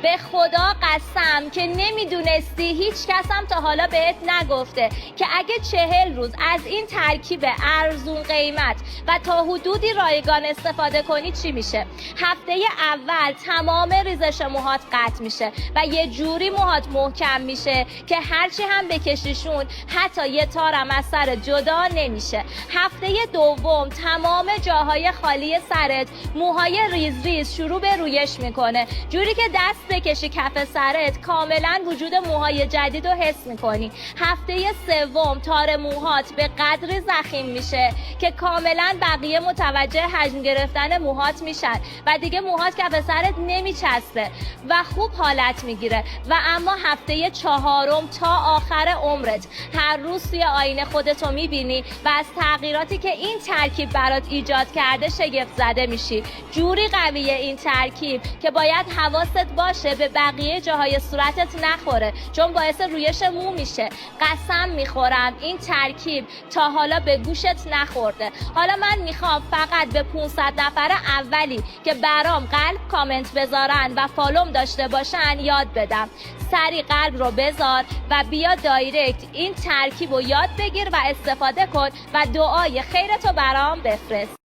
به خدا قسم که نمیدونستی، هیچ کسم تا حالا بهت نگفته که اگه 40 روز از این ترکیب ارزون قیمت و تا حدودی رایگان استفاده کنی چی میشه. هفته اول تمام ریزش موهات قطع میشه و یه جوری موهات محکم میشه که هرچی هم بکشیشون حتی یه تارم از سر جدا نمیشه. هفته دوم تمام جاهای خالی سرت موهای ریز ریز شروع به رویش میکنه، جوری که دست بکشی کف سرت کاملا وجود موهای جدید رو حس میکنی. هفته سوم تار موهات به قدری ضخیم میشه که کاملا بقیه متوجه حجم گرفتن موهات میشن و دیگه موهات کف سرت نمیچسبه و خوب حالت میگیره. و اما هفته چهارم تا آخر عمرت هر روز توی آینه خودتو میبینی و از تغییراتی که این ترکیب برات ایجاد کرده شگفت زده میشی. جوری قویه این ترکیب که باید حواست باشه به بقیه جاهای صورتت نخوره، چون باعث رویش مو میشه. قسم میخورم این ترکیب تا حالا به گوشت نخورده. حالا من میخوام فقط به 500 نفر اولی که برام قلب کامنت بذارن و فالوم داشته باشن یاد بدم. سری قلب رو بذار و بیا دایرکت این ترکیب رو یاد بگیر و استفاده کن و دعای خیرتو برام بفرست.